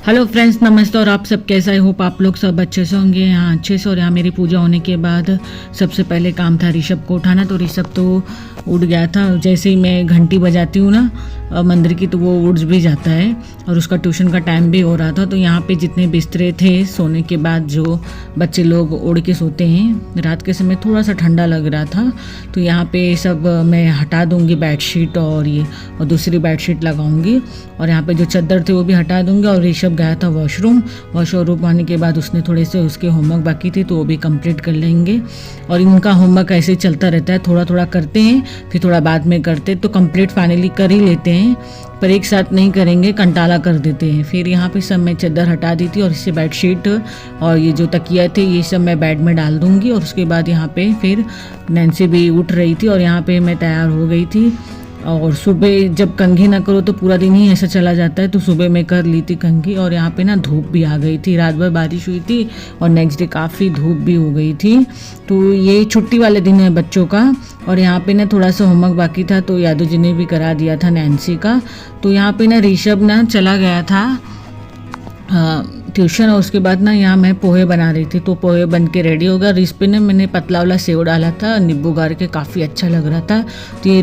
Hello friends, नमस्ते। और आप सब कैसा है? होप आप लोग सब अच्छे से होंगे। यहाँ अच्छे से। और यहाँ मेरी पूजा होने के बाद सबसे पहले काम था ऋषभ को उठाना। तो ऋषभ तो उठ गया था। जैसे ही मैं घंटी बजाती हूँ ना मंदिर की, तो वो उठ भी जाता है। और उसका ट्यूशन का टाइम भी हो रहा था। तो यहाँ पे जितने बिस्तरे थे सोने के बाद, जो बच्चे लोग ओढ़ के सोते हैं, रात के समय थोड़ा सा ठंडा लग रहा था, तो यहाँ पे सब मैं हटा दूँगी बेडशीट और दूसरी बेडशीट लगाऊंगी। और यहाँ पे जो चादर थे वो भी हटा दूंगी। और ऋषभ गया था वॉशरूम आने के बाद उसने थोड़े से उसके होमवर्क बाकी थे तो वो भी कंप्लीट कर लेंगे। और इनका होमवर्क ऐसे चलता रहता है, थोड़ा थोड़ा करते हैं फिर थोड़ा बाद में करते, तो कंप्लीट फाइनली कर ही लेते हैं, पर एक साथ नहीं करेंगे, कंटाला कर देते हैं। फिर यहाँ पे सब मैं चादर हटा दी थी और इससे बेडशीट और ये जो तकिया थे ये सब मैं बेड में डाल दूंगी। और उसके बाद यहाँ पे फिर नैन्सी भी उठ रही थी और यहाँ पे मैं तैयार हो गई थी। और सुबह जब कंघी ना करो तो पूरा दिन ही ऐसा चला जाता है, तो सुबह मैं कर ली थी कंघी। और यहाँ पे ना धूप भी आ गई थी, रात भर बारिश हुई थी और नेक्स्ट डे काफ़ी धूप भी हो गई थी। तो ये छुट्टी वाले दिन है बच्चों का। और यहाँ पे ना थोड़ा सा होमवर्क बाकी था तो यादव जी ने भी करा दिया था नैन्सी का। तो यहाँ पे ना ऋषभ ना चला गया था ट्यूशन। और उसके बाद ना यहाँ मैं पोहे बना रही थी, तो पोहे बन के रेडी हो गया। और इस पे ना मैंने पतला वाला सेव डाला था, नींबू गार के, काफ़ी अच्छा लग रहा था। तो ये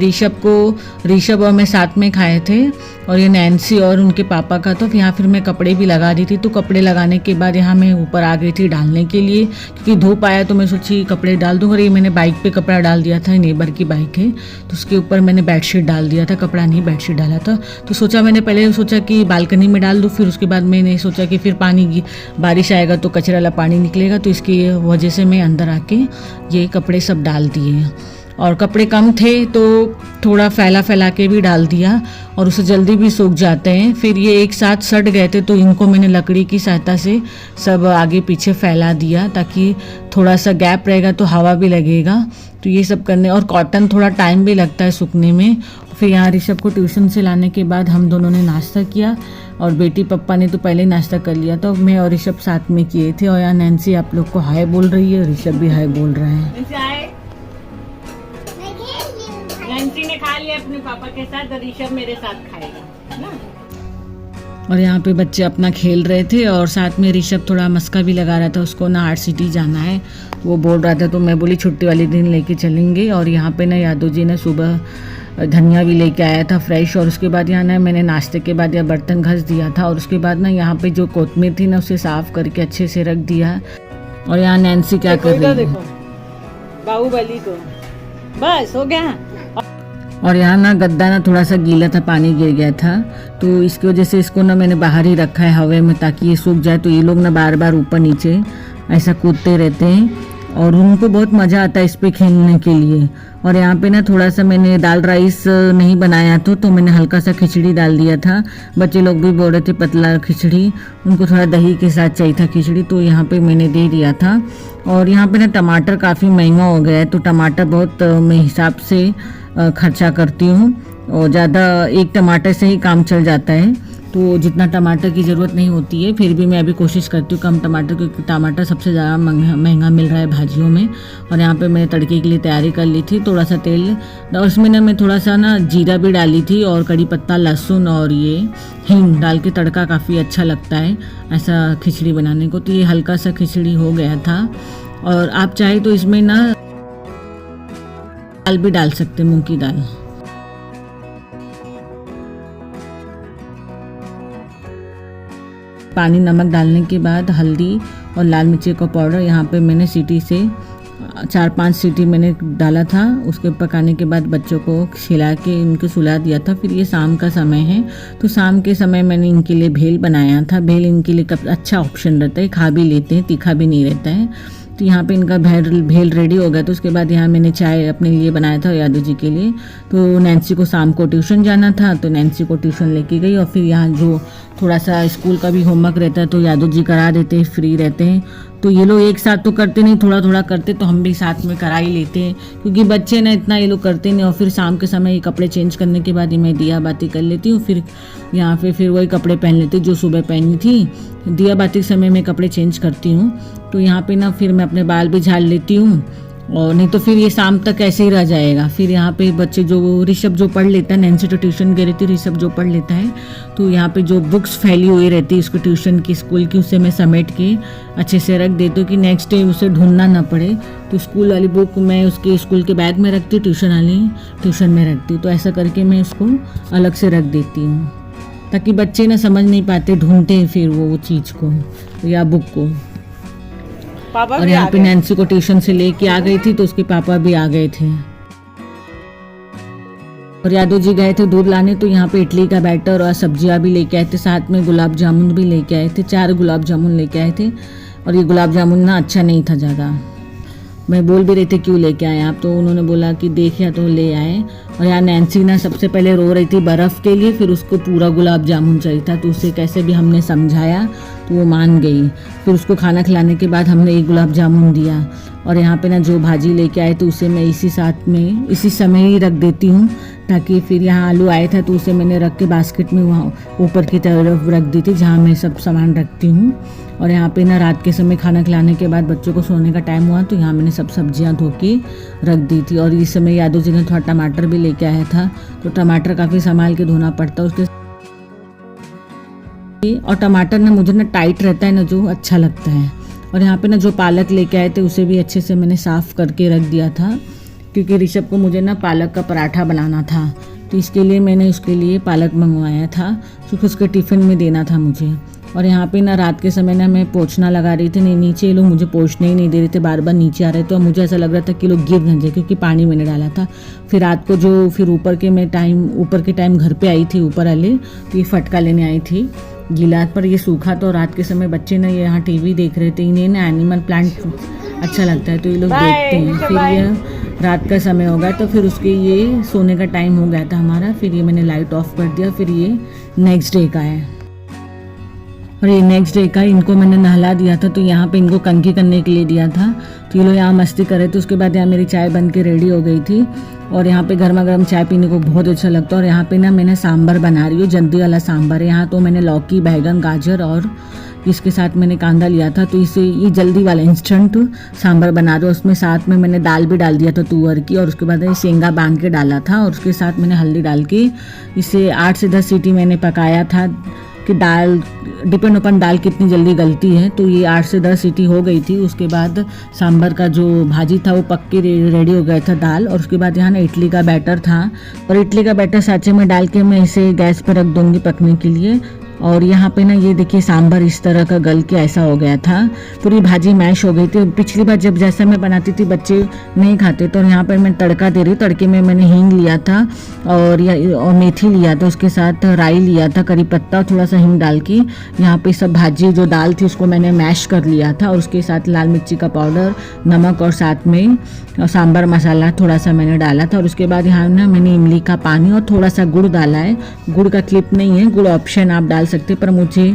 ऋषभ और मैं साथ में खाए थे। और ये नैन्सी और उनके पापा का। तो यहाँ फिर मैं कपड़े भी लगा दी थी। तो कपड़े लगाने के बाद यहाँ मैं ऊपर आ गई थी डालने के लिए, क्योंकि धूप आया तो मैं सोची कपड़े डाल दूँ। और ये मैंने बाइक पे कपड़ा डाल दिया था, नेबर की बाइक है तो उसके ऊपर मैंने बेडशीट डाल दिया था, कपड़ा नहीं बेडशीट डाला था। तो मैंने पहले सोचा कि बालकनी में डाल दूँ, फिर उसके बाद मैंने सोचा कि फिर बारिश आएगा तो कचरा वाला पानी निकलेगा, तो इसकी वजह से मैं अंदर आके ये कपड़े सब डाल दिए। और कपड़े कम थे तो थोड़ा फैला के भी डाल दिया और उसे जल्दी भी सूख जाते हैं। फिर ये एक साथ सट गए थे तो इनको मैंने लकड़ी की सहायता से सब आगे पीछे फैला दिया, ताकि थोड़ा सा गैप रहेगा तो हवा भी लगेगा। तो ये सब करने, और कॉटन थोड़ा टाइम भी लगता है सूखने में। फिर यहाँ ऋषभ को ट्यूशन से लाने के बाद हम दोनों ने नाश्ता किया। और बेटी पप्पा ने तो पहले नाश्ता कर लिया था, मैं और ऋषभ साथ में किए थे। और यहाँ नैन्सी आप लोग को हाय बोल रही है, ऋषभ भी हाय बोल रहा है। नैन्सी ने खा लिया अपने पापा के साथ और ऋषभ मेरे साथ खाएगा ना। और यहाँ पे बच्चे अपना खेल रहे थे और साथ में ऋषभ थोड़ा मस्का भी लगा रहा था, उसको ना आर्ट सिटी जाना है वो बोल रहा था। तो मैं बोली छुट्टी वाले दिन लेके चलेंगे। और यहाँ पे ना यादव जी ने सुबह धनिया भी लेके आया था फ्रेश। और उसके बाद यहाँ ना मैंने नाश्ते के बाद यह बर्तन घस दिया था। और उसके बाद ना यहाँ पे जो कोतमीर थी ना उसे साफ करके अच्छे से रख दिया। और यहाँ नैन्सी क्या कर रही है, देखो बाहुबली को, बस हो गया। और यहाँ ना गद्दा ना थोड़ा सा गीला था, पानी गिर गया था, तो इसकी वजह से इसको ना मैंने बाहर ही रखा है हवा में, ताकि ये सूख जाए। तो ये लोग ना बार बार ऊपर नीचे ऐसा कूदते रहते हैं और उनको बहुत मज़ा आता है इस पे खेलने के लिए। और यहाँ पे ना थोड़ा सा मैंने दाल राइस नहीं बनाया तो मैंने हल्का सा खिचड़ी डाल दिया था। बच्चे लोग भी बोल रहे थे पतला खिचड़ी, उनको थोड़ा दही के साथ चाहिए था खिचड़ी, तो यहाँ पे मैंने दे दिया था। और यहाँ पे ना टमाटर काफ़ी महंगा हो गया है, तो टमाटर बहुत मैं हिसाब से खर्चा करती हूँ। और ज़्यादा एक टमाटर से ही काम चल जाता है, तो जितना टमाटर की ज़रूरत नहीं होती है। फिर भी मैं अभी कोशिश करती हूँ कम टमाटर, क्योंकि टमाटर सबसे ज़्यादा महंगा मिल रहा है भाजियों में। और यहाँ पे मैंने तड़के के लिए तैयारी कर ली थी, थोड़ा सा तेल और उसमें ना मैं थोड़ा सा ना जीरा भी डाली थी और कड़ी पत्ता, लहसुन और ये हींग डाल के तड़का काफ़ी अच्छा लगता है ऐसा खिचड़ी बनाने को। तो ये हल्का सा खिचड़ी हो गया था। और आप चाहे तो इसमें ना दाल भी डाल सकते, मूँग की दाल। पानी नमक डालने के बाद हल्दी और लाल मिर्ची का पाउडर, यहाँ पे मैंने सीटी से 4-5 सीटी मैंने डाला था। उसके पकाने के बाद बच्चों को खिला के इनको सुला दिया था। फिर ये शाम का समय है, तो शाम के समय मैंने इनके लिए भेल बनाया था। भेल इनके लिए अच्छा ऑप्शन रहता है, खा भी लेते हैं, तीखा भी नहीं रहता है। तो यहाँ पे इनका भेल रेडी हो गया। तो उसके बाद यहाँ मैंने चाय अपने लिए बनाया था यादव जी के लिए। तो नैन्सी को शाम को ट्यूशन जाना था, तो नैन्सी को ट्यूशन लेके गई। और फिर यहाँ जो थोड़ा सा स्कूल का भी होमवर्क रहता है तो यादव जी करा देते हैं, फ्री रहते हैं। तो ये लोग एक साथ तो करते नहीं, थोड़ा थोड़ा करते, तो हम भी साथ में करा ही लेते हैं, क्योंकि बच्चे ना इतना ये लोग करते नहीं। और फिर शाम के समय ये कपड़े चेंज करने के बाद मैं दिया बाती कर लेती हूँ। फिर यहाँ पे फिर वही कपड़े पहन लेती जो सुबह पहनी थी। दिया बाती के समय मैं कपड़े चेंज करती हूँ। तो यहाँ पे ना फिर मैं अपने बाल भी झाड़ लेती हूँ और नहीं तो फिर ये शाम तक ऐसे ही रह जाएगा। फिर यहाँ पे बच्चे जो ऋषभ जो पढ़ लेता है, नैन्सी तो ट्यूशन गई रहती, ऋषभ जो पढ़ लेता है, तो यहाँ पे जो बुक्स फैली हुई रहती है उसको ट्यूशन की, स्कूल की, उसे मैं समेट के अच्छे से रख देती हूँ कि नेक्स्ट डे उसे ढूंढना ना पड़े। तो स्कूल वाली बुक मैं उसके स्कूल के बैग में रखती हूँ, ट्यूशन वाली ट्यूशन में रखती हूँ। तो ऐसा करके मैं उसको अलग से रख देती हूँ, ताकि बच्चे ना समझ नहीं पाते, ढूंढते हैं फिर वो चीज़ को या बुक को। और यहाँ पे नैन्सी को ट्यूशन से लेके आ गई थी तो उसके पापा भी आ गए थे और यादव जी गए थे दूध लाने। तो यहाँ पे इडली का बैटर और सब्जियां भी लेके आए थे, साथ में गुलाब जामुन भी लेके आए थे, 4 गुलाब जामुन लेके आए थे। और ये गुलाब जामुन ना अच्छा नहीं था ज़्यादा, मैं बोल भी रही थी क्यों लेके आए आप, तो उन्होंने बोला कि देखिए तो ले आए। और यहाँ नैन्सी ना सबसे पहले रो रही थी बर्फ़ के लिए, फिर उसको पूरा गुलाब जामुन चाहिए था, तो उसे कैसे भी हमने समझाया तो वो मान गई। फिर उसको खाना खिलाने के बाद हमने एक गुलाब जामुन दिया। और यहाँ पे ना जो भाजी लेके आए तो उसे मैं इसी समय ही रख देती हूँ, ताकि फिर यहाँ आलू आया था तो उसे मैंने रख के बास्केट में वहाँ ऊपर की तरफ रख दी थी जहाँ मैं सब सामान रखती हूँ। और यहाँ पे ना रात के समय खाना खिलाने के बाद बच्चों को सोने का टाइम हुआ तो यहाँ मैंने सब सब्जियाँ धो के रख दी थी। और इस समय यादव जी ने थोड़ा टमाटर भी लेके आया था, तो टमाटर काफ़ी संभाल के धोना पड़ता है उसके। और टमाटर ना मुझे ना टाइट रहता है ना, जो अच्छा लगता है। और यहाँ पे ना जो पालक लेके आए थे उसे भी अच्छे से मैंने साफ़ करके रख दिया था, क्योंकि ऋषभ को मुझे ना पालक का पराठा बनाना था, तो इसके लिए मैंने उसके लिए पालक मंगवाया था, क्योंकि उसके टिफ़िन में देना था मुझे। और यहाँ पे ना रात के समय ना मैं पोंछना लगा रही थी, नहीं नीचे ये लोग मुझे पोंछने ही नहीं दे रहे थे, बार बार नीचे आ रहे थे। और मुझे ऐसा लग रहा था कि लोग गिर न जाए, क्योंकि पानी मैंने डाला था। फिर रात को फिर ऊपर के टाइम घर पे आई थी ऊपर वाले, तो ये फटका लेने आई थी गिलास पर, ये सूखा। तो रात के समय बच्चे ना यहाँ टीवी देख रहे थे, इन्हें ना एनिमल प्लांट अच्छा लगता है तो ये लोग देखते हैं। फिर ये रात का समय हो गया तो फिर उसके ये सोने का टाइम हो गया था हमारा, फिर ये मैंने लाइट ऑफ कर दिया। फिर ये नेक्स्ट डे का है, और ये नेक्स्ट डे का इनको मैंने नहला दिया था, तो यहाँ पे इनको कंघी करने के लिए दिया था, तो ये लोग यहाँ मस्ती करे। तो उसके बाद यहाँ मेरी चाय बन के रेडी हो गई थी, और यहाँ पे गर्मा गर्म चाय पीने को बहुत अच्छा लगता है। और यहाँ पे ना मैंने सांभर बना रही हूँ, जल्दी वाला सांभर है। यहाँ तो मैंने लौकी, बैंगन, गाजर और इसके साथ मैंने कांदा लिया था, तो इसे ये जल्दी वाला इंस्टेंट सांभर बना रही हूँ। उसमें साथ में मैंने दाल भी डाल दिया था तुअर की, और उसके बाद ये शेंगा बांध के डाला था, और उसके साथ मैंने हल्दी डाल के इसे 8 से 10 सीटी मैंने पकाया था, कि दाल डिपेंड अपन दाल कितनी जल्दी गलती है। तो ये 8 से 10 सीटी हो गई थी। उसके बाद सांभर का जो भाजी था वो पक के रेडी हो गया था दाल। और उसके बाद यहाँ ना इडली का बैटर था, और इडली का बैटर सांचे में डाल के मैं इसे गैस पर रख दूँगी पकने के लिए। और यहाँ पे ना ये देखिए सांभर इस तरह का गल के ऐसा हो गया था, पूरी भाजी मैश हो गई थी। पिछली बार जब जैसा मैं बनाती थी बच्चे नहीं खाते, तो यहाँ पर मैं तड़का दे रही, तड़के में मैंने हींग लिया था और मेथी लिया था, उसके साथ राई लिया था, करी पत्ता, थोड़ा सा हींग डाल के यहाँ पे सब भाजी जो दाल थी उसको मैंने मैश कर लिया था। और उसके साथ लाल मिर्ची का पाउडर, नमक, और साथ में सांभर मसाला थोड़ा सा मैंने डाला था। और उसके बाद यहाँ ना मैंने इमली का पानी और थोड़ा सा गुड़ डाला है। गुड़ का क्लिप नहीं है, गुड़ ऑप्शन आप डाल सकते, पर मुझे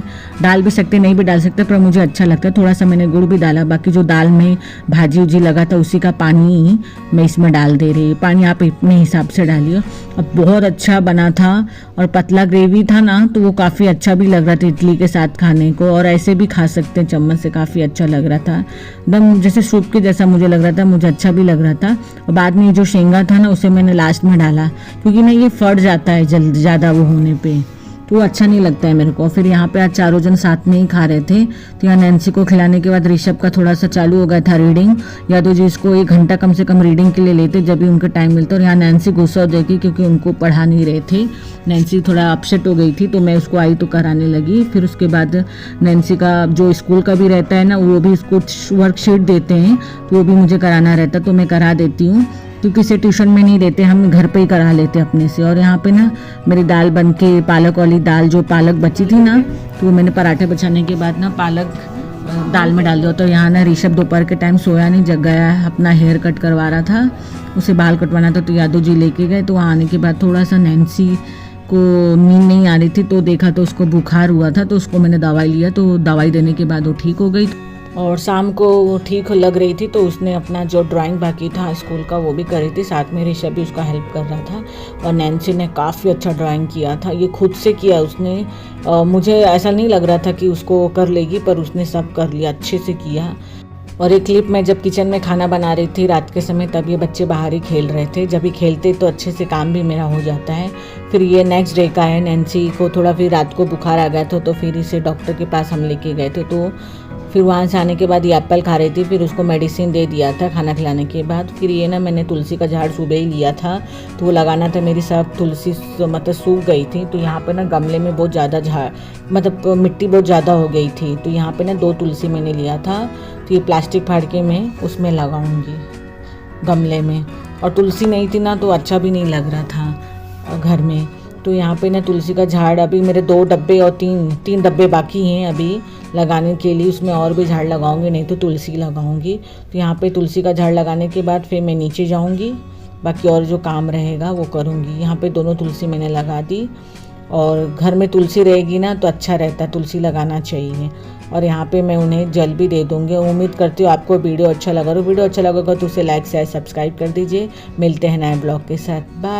डाल भी सकते, नहीं भी डाल सकते, पर मुझे अच्छा लगता है। थोड़ा सा मैंने गुड़ भी डाला। बाकी जो दाल में भाजी उजी लगा था उसी का पानी मैं इसमें डाल दे रही हूँ। पानी आप अपने हिसाब से डालिए। अब बहुत अच्छा बना था, और पतला ग्रेवी था ना, तो वो काफ़ी अच्छा भी लग रहा था इडली के साथ खाने को, और ऐसे भी खा सकते हैं चम्मच से, काफ़ी अच्छा लग रहा था, एकदम जैसे सूप के जैसा मुझे लग रहा था, मुझे अच्छा भी लग रहा था। और बाद में जो शेंगा था ना उसे मैंने लास्ट में डाला, क्योंकि ना ये फट जाता है जल्द ज़्यादा वो होने पे, तो वो अच्छा नहीं लगता है मेरे को। फिर यहाँ पे आज चारों जन साथ में ही खा रहे थे। तो यहाँ नैन्सी को खिलाने के बाद ऋषभ का थोड़ा सा चालू हो गया था रीडिंग। यादव जी इसको 1 घंटा कम से कम रीडिंग के लिए लेते जब भी उनका टाइम मिलता। और यहाँ नैन्सी गुस्सा हो जाएगी क्योंकि उनको पढ़ा नहीं रहे थे। नैन्सी थोड़ा अपसेट हो गई थी, तो मैं उसको आई तो कराने लगी। फिर उसके बाद नैन्सी का जो स्कूल का भी रहता है ना, वो भी उसको वर्कशीट देते हैं, तो वो भी मुझे कराना रहता, तो मैं करा देती हूँ, क्योंकि इसे ट्यूशन में नहीं देते, हम घर पे ही करा लेते अपने से। और यहाँ पे ना मेरी दाल बन के, पालक वाली दाल, जो पालक बची थी ना, तो वो मैंने पराठे बचाने के बाद ना पालक दाल में डाल दिया। तो यहाँ ना ऋषभ दोपहर के टाइम सोया नहीं, जग गया, अपना हेयर कट करवा रहा था, उसे बाल कटवाना था, तो यादव जी लेके गए। तो वहाँ आने के बाद थोड़ा सा नैन्सी को नींद नहीं आ रही थी, तो देखा तो उसको बुखार हुआ था, तो उसको मैंने दवाई लिया, तो दवाई देने के बाद वो ठीक हो गई। और शाम को वो ठीक लग रही थी, तो उसने अपना जो ड्राइंग बाकी था स्कूल का वो भी कर रही थी, साथ में ऋषभ भी उसका हेल्प कर रहा था। और नैन्सी ने काफ़ी अच्छा ड्राइंग किया था, ये खुद से किया उसने। मुझे ऐसा नहीं लग रहा था कि उसको कर लेगी, पर उसने सब कर लिया, अच्छे से किया। और एक क्लिप में जब किचन में खाना बना रही थी रात के समय, तब ये बच्चे बाहर ही खेल रहे थे। जब भी खेलते तो अच्छे से काम भी मेरा हो जाता है। फिर ये नेक्स्ट डे का है। नैन्सी को थोड़ा फिर रात को बुखार आ गया था, तो फिर इसे डॉक्टर के पास हम लेके गए थे। तो फिर वहाँ से आने के बाद ये एप्पल खा रही थी, फिर उसको मेडिसिन दे दिया था खाना खिलाने के बाद। फिर ये ना मैंने तुलसी का झाड़ सुबह ही लिया था, तो वो लगाना था। मेरी सब तुलसी मतलब सूख गई थी, तो यहाँ पे ना गमले में बहुत ज़्यादा झाड़ मतलब मिट्टी बहुत ज़्यादा हो गई थी, तो यहाँ पे ना 2 तुलसी मैंने लिया था। तो ये प्लास्टिक फाड़ के मैं उसमें लगाऊंगी गमले में। और तुलसी नहीं थी ना तो अच्छा भी नहीं लग रहा था घर में। तो यहाँ पे ना तुलसी का झाड़ अभी मेरे 2 डब्बे और 3 डब्बे बाकी हैं अभी लगाने के लिए। उसमें और भी झाड़ लगाऊंगी, नहीं तो तुलसी लगाऊंगी। तो यहाँ पे तुलसी का झाड़ लगाने के बाद फिर मैं नीचे जाऊंगी, बाकी और जो काम रहेगा वो करूँगी। यहाँ पे दोनों तुलसी मैंने लगा दी, और घर में तुलसी रहेगी ना तो अच्छा रहता है, तुलसी लगाना चाहिए। और यहाँ पे मैं उन्हें जल भी दे दूँगी। उम्मीद करती हूँ आपको वीडियो अच्छा लगा। वीडियो अच्छा लगेगा तो उसे लाइक शेयर सब्सक्राइब कर दीजिए। मिलते हैं नए ब्लॉग के साथ। बाय।